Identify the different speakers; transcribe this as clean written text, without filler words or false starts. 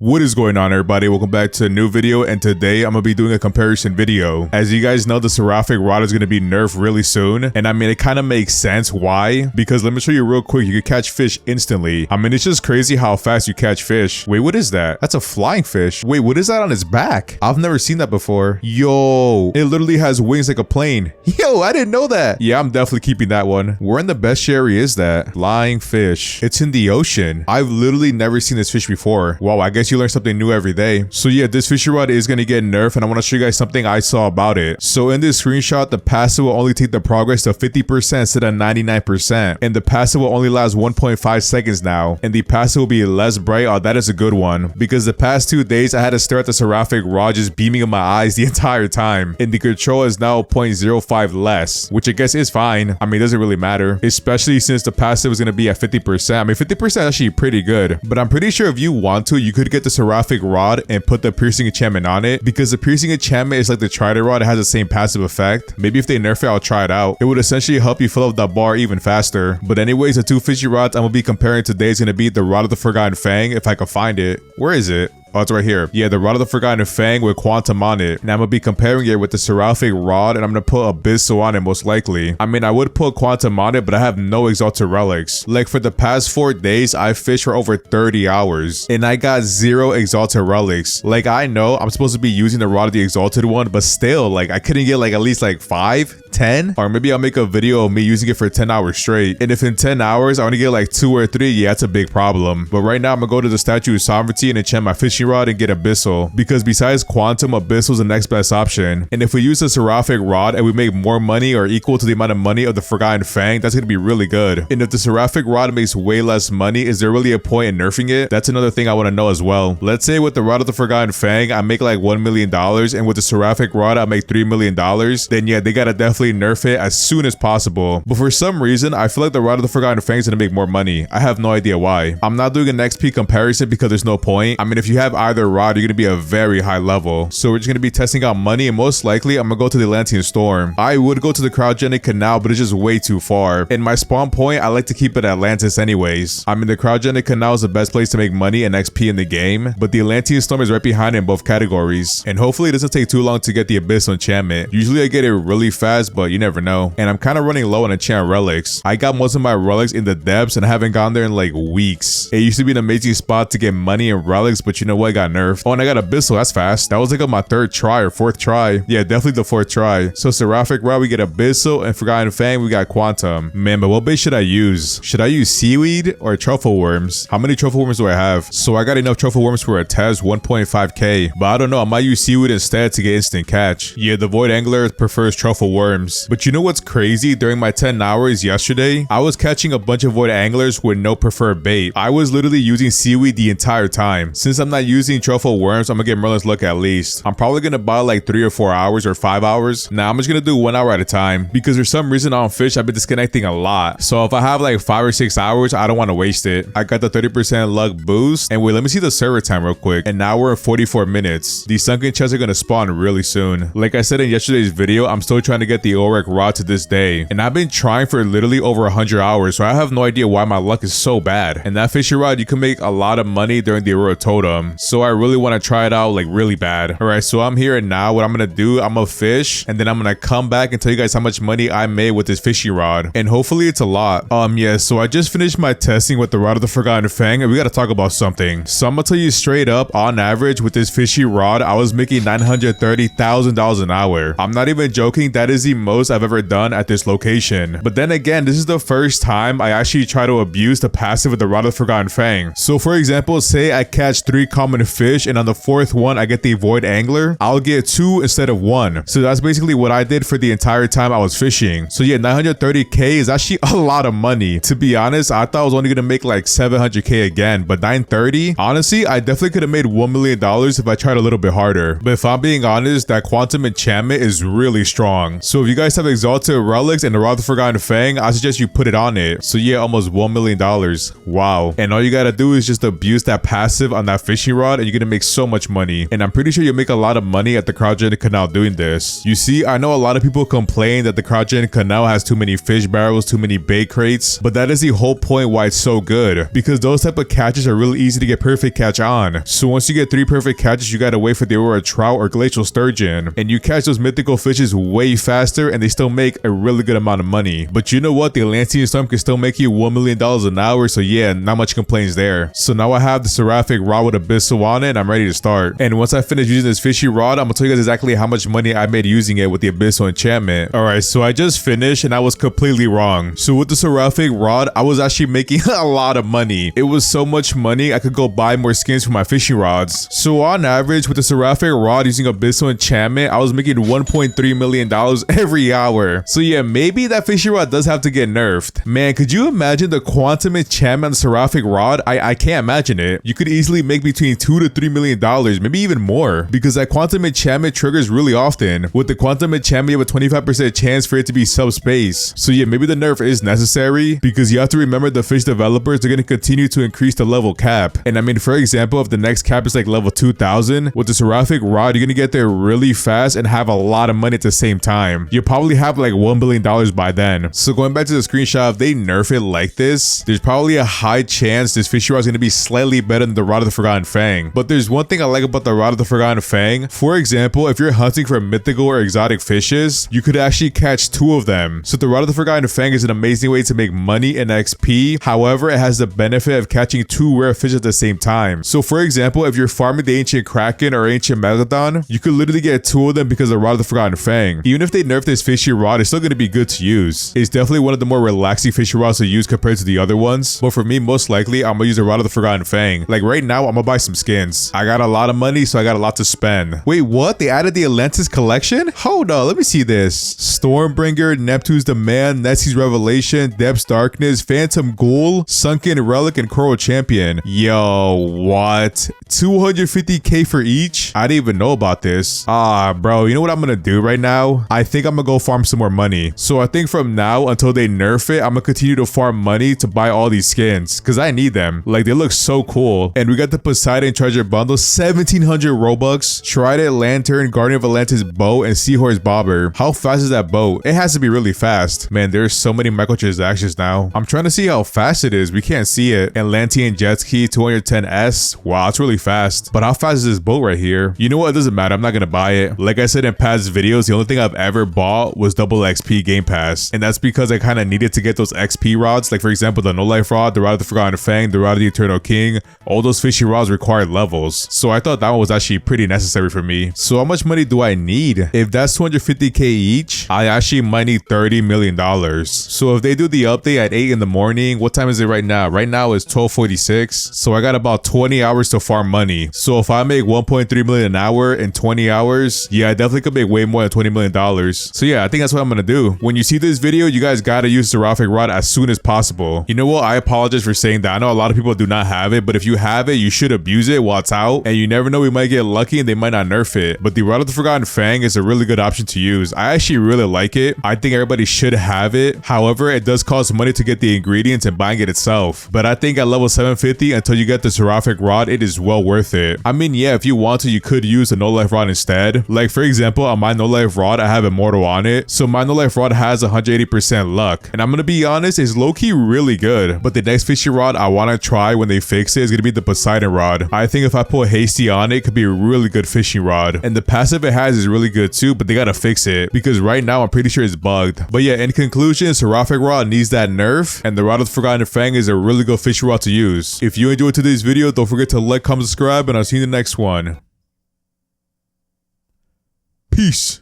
Speaker 1: What is going on, everybody? Welcome back to a new video, and today I'm gonna be doing a comparison video. As you guys know, the Seraphic rod is gonna be nerfed really soon, and I mean, it kind of makes sense why, because let me show you real quick. You can catch fish instantly. I mean, it's just crazy how fast you catch fish. Wait, what is that? That's a flying fish. Wait, what is that on its back? I've never seen that before. Yo, it literally has wings like a plane. Yo, I didn't know that. Yeah, I'm definitely keeping that one. Where in the best area is that? Flying fish. It's in the ocean. I've literally never seen this fish before. Wow, I guess you learn something new every day. So yeah, this fishing rod is going to get nerfed, and I want to show you guys something I saw about it. So in this screenshot, the passive will only take the progress to 50% instead of 99%, and the passive will only last 1.5 seconds now, and the passive will be less bright. Oh, that is a good one, because the past 2 days I had to stare at the Seraphic rod just beaming in my eyes the entire time, and the control is now 0.05 less, which I guess is fine. I mean, it doesn't really matter, especially since the passive is going to be at 50%. I mean, 50% is actually pretty good, but I'm pretty sure if you want to, you could get the Seraphic rod and put the piercing enchantment on it, because the piercing enchantment is like the trident rod. It has the same passive effect. Maybe if they nerf it, I'll try it out. It would essentially help you fill up that bar even faster. But anyways, the two fishy rods I'm gonna be comparing today is gonna be the Rod of the Forgotten Fang, if I can find it. Where is it? Oh, it's right here. Yeah, the Rod of the Forgotten Fang with Quantum on it. And I'm going to be comparing it with the Seraphic rod, and I'm going to put Abyssal on it most likely. I mean, I would put Quantum on it, but I have no Exalted Relics. Like, for the past 4 days, I fished for over 30 hours, and I got 0 Exalted Relics. Like, I know I'm supposed to be using the Rod of the Exalted one, but still, like, I couldn't get like at least like 5, 10, or maybe I'll make a video of me using it for 10 hours straight. And if in 10 hours I want to get like 2 or 3, yeah, that's a big problem. But right now, I'm going to go to the Statue of Sovereignty and enchant my fishing rod and get Abyssal, because besides Quantum, Abyssal is the next best option. And if we use the Seraphic rod and we make more money or equal to the amount of money of the Forgotten Fang, that's going to be really good. And if the Seraphic rod makes way less money, is there really a point in nerfing it? That's another thing I want to know as well. Let's say with the Rod of the Forgotten Fang, I make like $1 million, and with the Seraphic rod, I make $3 million, then yeah, they gotta definitely nerf it as soon as possible. But for some reason, I feel like the Rod of the Forgotten Fang is gonna make more money. I have no idea why. I'm not doing an XP comparison because there's no point. I mean, if you have either rod, you're gonna be a very high level. So we're just gonna be testing out money, and most likely I'm gonna go to the Atlantean Storm. I would go to the Cryogenic Canal, but it's just way too far. And my spawn point, I like to keep it at Atlantis anyways. I mean, the Cryogenic Canal is the best place to make money and XP in the game, but the Atlantean Storm is right behind it in both categories. And hopefully it doesn't take too long to get the Abyssal enchantment. Usually I get it really fast, but you never know. And I'm kind of running low on enchant relics. I got most of my relics in the depths, and I haven't gone there in like weeks. It used to be an amazing spot to get money and relics, but you know what, I got nerfed. Oh, and I got Abyssal. That's fast. That was like on my 3rd try or 4th try. Yeah, definitely the 4th try. So Seraphic rod, we get Abyssal, and Forgotten Fang, we got Quantum. Man, but what bait should I use? Should I use seaweed or truffle worms? How many truffle worms do I have? So I got enough truffle worms for a test, 1.5k. But I don't know, I might use seaweed instead to get instant catch. Yeah, the Void Angler prefers truffle worms. But you know what's crazy? During my 10 hours yesterday, I was catching a bunch of Void Anglers with no preferred bait. I was literally using seaweed the entire time. Since I'm not using truffle worms, I'm gonna get Merlin's Luck at least. I'm probably gonna buy like 3 or 4 hours or 5 hours. Now I'm just gonna do 1 hour at a time, because for some reason on Fish I've been disconnecting a lot. So if I have like 5 or 6 hours, I don't want to waste it. I got the 30% luck boost, and wait, let me see the server time real quick. And now we're at 44 minutes. These sunken chests are gonna spawn really soon. Like I said in yesterday's video, I'm still trying to get the Auric rod to this day, and I've been trying for literally over 100 hours, so I have no idea why my luck is so bad. And that fishing rod, you can make a lot of money during the Aurora Totem, so I really want to try it out like really bad. All right, so I'm here, and now what I'm gonna do, I'm gonna fish, and then I'm gonna come back and tell you guys how much money I made with this fishing rod, and hopefully it's a lot. Yeah, so I just finished my testing with the Rod of the Forgotten Fang, and we gotta talk about something. So I'm gonna tell you straight up, on average with this fishing rod, I was making $930,000 an hour. I'm not even joking, that is the most I've ever done at this location. But then again, this is the first time I actually try to abuse the passive with the Rod of the Forgotten Fang. So for example, say I catch 3 common fish, and on the 4th one I get the Void Angler, I'll get 2 instead of 1. So that's basically what I did for the entire time I was fishing. So yeah, 930k is actually a lot of money. To be honest, I thought I was only gonna make like 700k again, but 930, honestly, I definitely could have made $1 million if I tried a little bit harder. But if I'm being honest, that Quantum enchantment is really strong. So if you guys have Exalted Relics and the Rod of the Forgotten Fang, I suggest you put it on it. So yeah, almost $1 million. Wow. And all you gotta do is just abuse that passive on that fishing rod and you're gonna make so much money. And I'm pretty sure you'll make a lot of money at the cryogenic canal doing this. You see, I know a lot of people complain that the cryogenic canal has too many fish barrels, too many bait crates, but that is the whole point why it's so good, because those type of catches are really easy to get perfect catch on. So once you get 3 perfect catches, you gotta wait for the aurora trout or glacial sturgeon, and you catch those mythical fishes way faster and they still make a really good amount of money. But you know what, the Atlantean storm can still make you $1 million an hour, so yeah, not much complaints there. So now I have the Seraphic rod with abyssal on it and I'm ready to start. And once I finish using this fishy rod, I'm gonna tell you guys exactly how much money I made using it with the abyssal enchantment. Alright, so I just finished and I was completely wrong. So with the Seraphic rod, I was actually making a lot of money. It was so much money I could go buy more skins for my fishing rods. So on average with the Seraphic rod using abyssal enchantment, I was making $1.3 million every hour. So yeah, maybe that fishing rod does have to get nerfed. Man, could you imagine the quantum enchantment on the Seraphic rod? I can't imagine it. You could easily make between $2 to $3 million, maybe even more, because that quantum enchantment triggers really often. With the quantum enchantment, you have a 25% chance for it to be subspace. So yeah, maybe the nerf is necessary, because you have to remember the fish developers are going to continue to increase the level cap. And I mean, for example, if the next cap is like level 2000, with the Seraphic rod, you're going to get there really fast and have a lot of money at the same time. You'll probably have like $1 billion by then. So going back to the screenshot, if they nerf it like this, there's probably a high chance this fishy rod is going to be slightly better than the Rod of the Forgotten Fang. But there's one thing I like about the Rod of the Forgotten Fang. For example, if you're hunting for mythical or exotic fishes, you could actually catch 2 of them. So the Rod of the Forgotten Fang is an amazing way to make money and XP. However, it has the benefit of catching 2 rare fish at the same time. So for example, if you're farming the ancient Kraken or ancient Megalodon, you could literally get 2 of them because of the Rod of the Forgotten Fang. Even if they nerf this fishy rod, it's still going to be good to use. It's definitely one of the more relaxing fishy rods to use compared to the other ones. But for me, most likely, I'm going to use the Rod of the Forgotten Fang. Like right now, I'm going to buy some skins. I got a lot of money, so I got a lot to spend. Wait, what? They added the Atlantis collection? Hold on, let me see this. Stormbringer, Neptune's Demand, Nessie's Revelation, Depth's Darkness, Phantom Ghoul, Sunken Relic, and Coral Champion. Yo, what? 250k for each? I didn't even know about this. Bro, you know what I'm gonna do right now? I think I'm gonna go farm some more money. So I think from now until they nerf it, I'm gonna continue to farm money to buy all these skins, because I need them. Like, they look so cool. And we got the Poseidon treasure bundle, 1700 Robux, Trident Lantern, Guardian of Atlantis boat, and Seahorse bobber. How fast is that boat? It has to be really fast. Man, there's so many microtransactions now. I'm trying to see how fast it is. We can't see it. Atlantean jet ski, 210s. Wow, it's really fast. But how fast is this boat right here? You know what? It doesn't matter. I'm not gonna buy it. Like I said in past videos, the only thing I've ever bought was double XP game pass. And that's because I kind of needed to get those XP rods. Like for example, the no life rod, the Rod of the Forgotten Fang, the Rod of the Eternal King. All those fishy rods required levels. So I thought that one was actually pretty necessary for me. So how much money do I need? If that's 250k each, I actually might need $30 million. So if they do the update at 8 in the morning, what time is it right now? Right now it's 12:46. So I got about 20 hours to farm money. So if I make 1.3 million an hour in 20 hours, yeah, I definitely could make way more than $20 million. So yeah, I think that's what I'm gonna do. When you see this video, you guys gotta use the Seraphic rod as soon as possible. You know what? I apologize for saying that. I know a lot of people do not have it, but if you have it, you should abuse it while it's out. And you never know, we might get lucky and they might not nerf it. But the Rod of the Forgotten Fang is a really good option to use. I actually really like it. I think everybody should have it. However, it does cost money to get the ingredients and buying it itself. But I think at level 750, until you get the Seraphic rod, it is well worth it. I mean, yeah, if you want to, you could use a no life rod instead. Like for example, on my no life rod, I have Immortal on it. So my no life rod has 180% luck. And I'm gonna be honest, it's low-key really good. But the next fishy rod I want to try when they fix it is gonna be the Poseidon rod. I think if I put Hasty on it, it could be a really good fishing rod. And the passive it has is really good too, but they gotta fix it because right now I'm pretty sure it's bugged. But yeah, in conclusion, Seraphic rod needs that nerf, and the Rod of the Forgotten Fang is a really good fishing rod to use. If you enjoyed today's video, don't forget to like, comment, subscribe, and I'll see you in the next one. Peace.